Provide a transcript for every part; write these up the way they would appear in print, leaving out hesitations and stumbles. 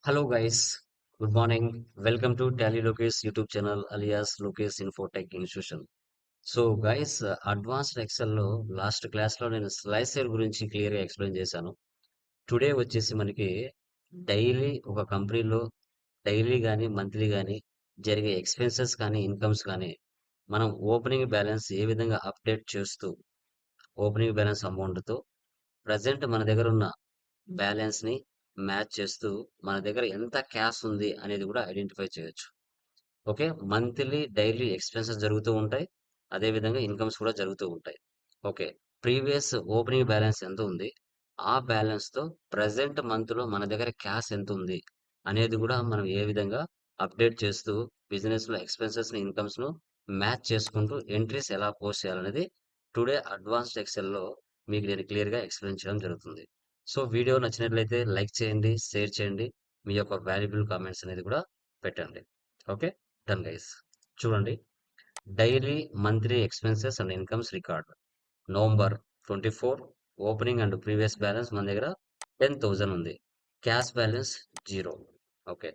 Hello guys, good morning. Welcome to Tally Lokesh YouTube channel alias Lokesh Infotech Institution. So guys advanced ఎక్సెల్లో last క్లాస్లో నేను slicer గురించి క్లియర్గా explain చేశాను. Today వచ్చేసి మనకి డైలీ ఒక కంపెనీలో డైలీ కానీ మంత్లీ కానీ జరిగే ఎక్స్పెన్సెస్ కానీ ఇన్కమ్స్ కానీ మనం ఓపెనింగ్ బ్యాలెన్స్ ఏ విధంగా అప్డేట్ చేస్తూ ఓపెనింగ్ బ్యాలెన్స్ అమౌంట్తో ప్రజెంట్ మన దగ్గర ఉన్న బ్యాలెన్స్ని మ్యాచ్ చేస్తూ మన దగ్గర ఎంత క్యాష్ ఉంది అనేది కూడా ఐడెంటిఫై చేయొచ్చు. ఓకే, మంత్లీ డైలీ ఎక్స్పెన్సెస్ జరుగుతూ ఉంటాయి, అదేవిధంగా ఇన్కమ్స్ కూడా జరుగుతూ ఉంటాయి. ఓకే, ప్రీవియస్ ఓపెనింగ్ బ్యాలెన్స్ ఎంత ఉంది, ఆ బ్యాలెన్స్తో ప్రజెంట్ మంత్లో మన దగ్గర క్యాష్ ఎంత ఉంది అనేది కూడా మనం ఏ విధంగా అప్డేట్ చేస్తూ బిజినెస్లో ఎక్స్పెన్సెస్ని ఇన్కమ్స్ను మ్యాచ్ చేసుకుంటూ ఎంట్రీస్ ఎలా పోస్ట్ చేయాలనేది టుడే అడ్వాన్స్డ్ ఎక్సెల్లో మీకు నేను క్లియర్గా ఎక్స్ప్లెయిన్ చేయడం జరుగుతుంది. సో వీడియో నచ్చినట్లయితే లైక్ చేయండి, షేర్ చేయండి, మీ యొక్క వాల్యుబుల్ కామెంట్స్ అనేది కూడా పెట్టండి. Okay, done guys. చూడండి, daily monthly expenses and incomes record November 24 opening and previous balance మన దగ్గర 10,000 ఉంది. Cash balance 0. Okay,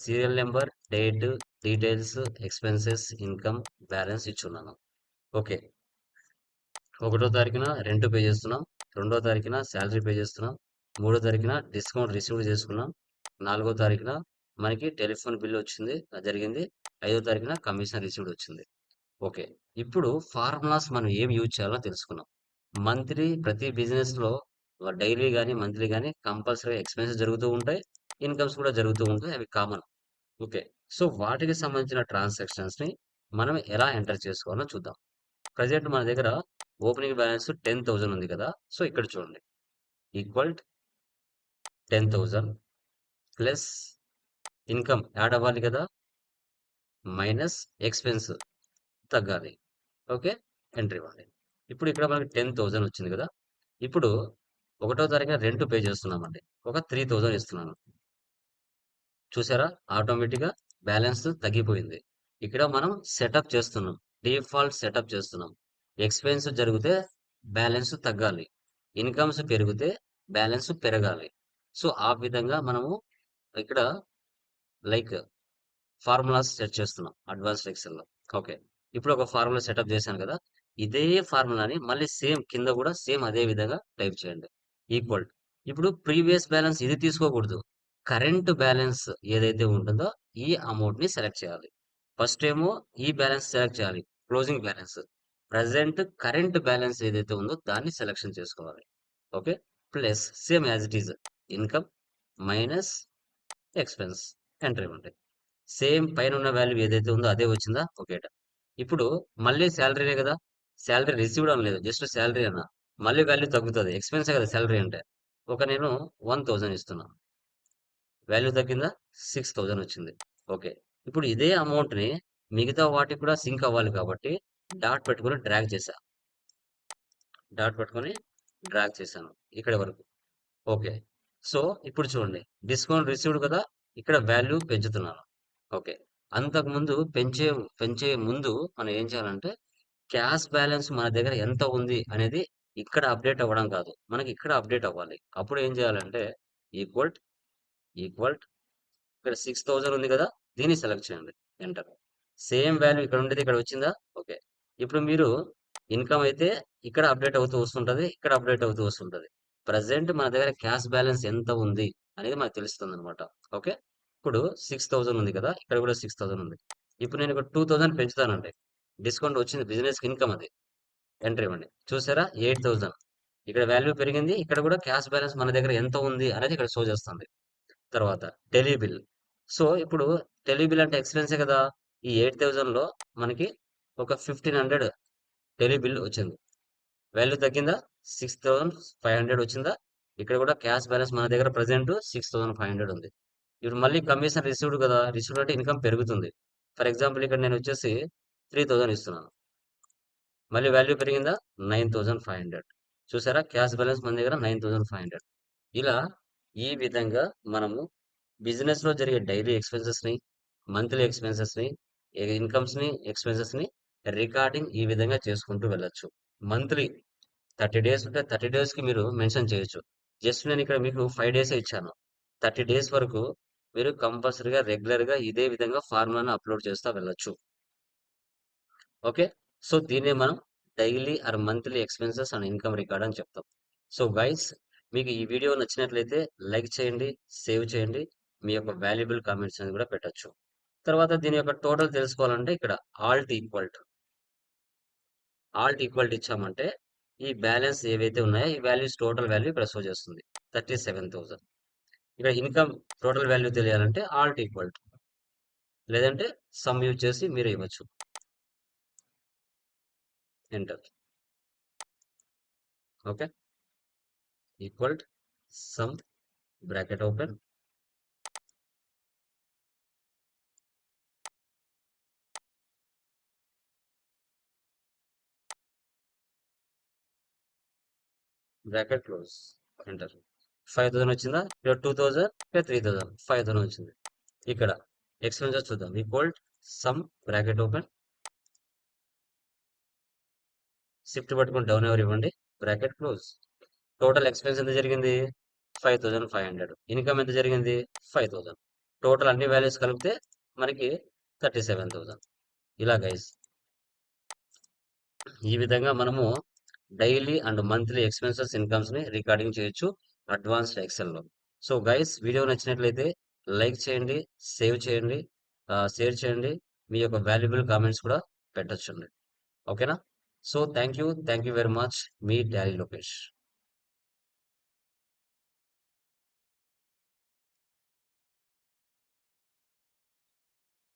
serial number, date, details, expenses, income, balance ఇచ్చున్నాను. ఓకే, 1వ తారీఖున రెంట్ పే చేస్తున్నాం, 2వ తారీఖున శాలరీ పే చేస్తున్నాం, 3వ తారీఖున డిస్కౌంట్ రిసీవ్ చేసుకున్నాం, 4వ తారీఖున మనకి టెలిఫోన్ బిల్ వచ్చింది జరిగింది, 5వ తారీఖున కమిషన్ రిసీవ్డ్ వచ్చింది. ఓకే, ఇప్పుడు ఫార్ములాస్ మనం ఏం యూజ్ చేయాలో తెలుసుకున్నాం. మంత్లీ ప్రతి బిజినెస్లో డైలీ కానీ మంత్లీ కానీ కంపల్సరీ ఎక్స్పెన్సెస్ జరుగుతూ ఉంటాయి, ఇన్కమ్స్ కూడా జరుగుతూ ఉంటాయి, అవి కామన్. ఓకే, సో వాటికి సంబంధించిన ట్రాన్సాక్షన్స్ని మనం ఎలా ఎంటర్ చేసుకోవాలో చూద్దాం. ప్రజెంట్ మన దగ్గర ఓపెనింగ్ బ్యాలెన్స్ 10,000 ఉంది కదా. సో ఇక్కడ చూడండి, ఈక్వల్ 10,000 ప్లస్ ఇన్కమ్ యాడ్ అవ్వాలి కదా, మైనస్ ఎక్స్పెన్స్ తగ్గాలి. ఓకే, ఎంట్రీ ఇవ్వాలి. ఇప్పుడు ఇక్కడ మనకి 10,000 వచ్చింది కదా. ఇప్పుడు 1వ తారీఖున రెంట్ పే చేస్తున్నామండి, ఒక 3,000 ఇస్తున్నాను. చూసారా, ఆటోమేటిక్గా బ్యాలెన్స్ తగ్గిపోయింది. ఇక్కడ మనం సెటప్ చేస్తున్నాం, డిఫాల్ట్ సెటప్ చేస్తున్నాం. ఎక్స్పెన్స్ జరిగితే బ్యాలెన్స్ తగ్గాలి, ఇన్కమ్స్ పెరిగితే బ్యాలెన్స్ పెరగాలి. సో ఆ విధంగా మనము ఇక్కడ లైక్ ఫార్ములాస్ సెట్ చేస్తున్నాం అడ్వాన్స్డ్ ఎక్సెల్లో. ఓకే, ఇప్పుడు ఒక ఫార్ములా సెటప్ చేశాను కదా, ఇదే ఫార్ములాని మళ్ళీ సేమ్ కింద కూడా సేమ్ అదే విధంగా టైప్ చేయండి. ఈక్వల్, ఇప్పుడు ప్రీవియస్ బ్యాలెన్స్ ఇది తీసుకోకూడదు, కరెంట్ బ్యాలెన్స్ ఏదైతే ఉంటుందో ఈ అమౌంట్ ని సెలెక్ట్ చేయాలి. ఫస్ట్ ఏమో ఈ బ్యాలెన్స్ సెలెక్ట్ చేయాలి, closing balance. Present current balance ఏదైతే ఉందో దాన్ని సెలెక్షన్ చేసుకోవాలి. Okay, plus same as it is income minus expense, enter ఇవ్వండి. సేమ్ పైన ఉన్న వాల్యూ ఏదైతే ఉందో అదే వచ్చిందా. ఓకే, ఇప్పుడు మళ్ళీ శాలరీనే కదా, శాలరీ రిసీవ్డ్ అని లేదు, జస్ట్ శాలరీ అన్న, మళ్ళీ వాల్యూ తగ్గుతుంది, ఎక్స్పెన్సే కదా శాలరీ అంటే. ఒక నేను 1,000 ఇస్తున్నా, వాల్యూ తగ్గిందా, 6,000 వచ్చింది. ఓకే, ఇప్పుడు ఇదే అమౌంట్ని మిగతా వాటికి కూడా సింక్ అవ్వాలి కాబట్టి డాట్ పెట్టుకొని డ్రాగ్ చేశా, డాట్ పెట్టుకొని డ్రాగ్ చేశాను ఇక్కడి వరకు. ఓకే, సో ఇప్పుడు చూడండి, డిస్కౌంట్ రిసీవ్డ్ కదా, ఇక్కడ వాల్యూ పెంచుతున్నాను. ఓకే, అంతకుముందు పెంచే పెంచే ముందు మనం ఏం చేయాలంటే క్యాష్ బ్యాలెన్స్ మన దగ్గర ఎంత ఉంది అనేది ఇక్కడ అప్డేట్ అవ్వడం కాదు, మనకి ఇక్కడ అప్డేట్ అవ్వాలి. అప్పుడు ఏం చేయాలంటే ఈక్వల్ ఈక్వల్ ఇక్కడ 6,000 ఉంది కదా, దీన్ని సెలెక్ట్ చేయండి, ఎంటర్. సేమ్ వాల్యూ ఇక్కడ ఉండేది ఇక్కడ వచ్చిందా. ఓకే, ఇప్పుడు మీరు ఇన్కమ్ అయితే ఇక్కడ అప్డేట్ అవుతూ వస్తుంటది, ఇక్కడ అప్డేట్ అవుతూ వస్తుంటది. ప్రజెంట్ మన దగ్గర క్యాష్ బ్యాలెన్స్ ఎంత ఉంది అనేది మనకు తెలుస్తుంది అనమాట. ఓకే, ఇప్పుడు 6,000 ఉంది కదా, ఇక్కడ కూడా 6,000 ఉంది. ఇప్పుడు నేను ఇక్కడ 2,000 పెంచుతానండి, డిస్కౌంట్ వచ్చింది, బిజినెస్ ఇన్కమ్ అది, ఎంటర్ ఇవ్వండి. చూసారా, 8,000 ఇక్కడ వాల్యూ పెరిగింది, ఇక్కడ కూడా క్యాష్ బ్యాలెన్స్ మన దగ్గర ఎంత ఉంది అనేది ఇక్కడ షో చేస్తుంది. తర్వాత టెలిబిల్. సో ఇప్పుడు టెలిబిల్ అంటే ఎక్స్పెన్సే కదా, ఈ 8,000లో మనకి ఒక 1,500 టెలిబిల్ వచ్చింది, వాల్యూ తగ్గిందా, 6,500 వచ్చిందా. ఇక్కడ కూడా క్యాష్ బ్యాలెన్స్ మన దగ్గర ప్రజెంట్ 6,500 ఉంది. ఇప్పుడు మళ్ళీ కమిషన్ రిసీవ్డ్ కదా, రిసీవ్డ్ అంటే ఇన్కమ్ పెరుగుతుంది. ఫర్ ఎగ్జాంపుల్ ఇక్కడ నేను వచ్చేసి 3,000 ఇస్తున్నాను, మళ్ళీ వాల్యూ పెరిగిందా, 9,500. చూసారా, క్యాష్ బ్యాలెన్స్ మన దగ్గర 9,500. ఇలా ఈ విధంగా మనము బిజినెస్ లో జరిగే డైలీ ఎక్స్పెన్సెస్ ని, మంత్లీ ఎక్స్పెన్సెస్ ని, ఇన్కమ్స్ ని, ఎక్స్పెన్సెస్ ని రికార్డింగ్ ఈ విధంగా చేసుకుంటూ వెళ్ళొచ్చు. మంత్లీ 30 డేస్ ఉంటే 30 డేస్ కి మీరు మెన్షన్ చేయొచ్చు. జస్ట్ నేను ఇక్కడ మీకు 5 డేస్ ఇచ్చాను, 30 డేస్ వరకు మీరు కంపల్సరీగా రెగ్యులర్‌గా ఇదే విధంగా ఫార్ములాను అప్‌లోడ్ చేస్తా వెళ్ళొచ్చు. ఓకే. సో, దీన్నే మనం daily or monthly expenses and income record అని చెప్తాం. సో, గైస్ మీకు ఈ వీడియో నచ్చినట్లయితే లైక్ చేయండి, సేవ్ చేయండి. మీ యొక్క వాల్యుబుల్ కామెంట్స్ అని కూడా పెట్టొచ్చు. తర్వాత దీని యొక్క టోటల్ తెలుసుకోవాలంటే ఇక్కడ ఆల్ట్ ఈక్వల్ టు ఇచ్చామంటే ఈ బ్యాలెన్స్ ఏవైతే ఉన్నాయో ఈ వాల్యూస్ టోటల్ వాల్యూ ఇక్కడ షో చేస్తుంది. 37,000. ఇక్కడ ఇన్‌కమ్ టోటల్ వాల్యూ తెలియాలంటే ఆల్ట్ ఈక్వల్ టు లేదంటే సమ్ యూజ్ చేసి మీరు ఇవ్వచ్చు. Enter. Okay. Equal some bracket open bracket close. Enter. 5,000 వచ్చిందా? ఇక్కడ 2,000 ఇక్కడ 3,000 5,000 వచ్చింది. ఇక్కడ ఎక్స్‌పెన్సెస్ చూద్దాం. Equal some bracket open shift పట్టుకొని డౌన్ ఎవరు ఇవ్వండి. Bracket close. టోటల్ ఎక్స్‌పెన్స్ ఎంత జరిగింది? 5,500. ఇన్‌కమ్ ఎంత జరిగింది? 5,000. టోటల్ అన్ని వాల్యూస్ కలిపితే మనకి 37,000. ఇలా గైస్. ఈ విధంగా మనము డైలీ అండ్ మంత్లీ ఎక్స్‌పెన్సెస్, ఇన్‌కమ్స్‌ని రికార్డింగ్ చేయొచ్చు అడ్వాన్స్డ్ ఎక్సెల్‌లో. సో గైస్ వీడియో నచ్చినట్లయితే లైక్ చేయండి, సేవ్ చేయండి, షేర్ చేయండి. మీ యొక్క వాల్యుబుల్ కామెంట్స్ కూడా పెట్టొచ్చండి. ఓకేనా? So thank you very much. మీ టాలీ లోకేష్.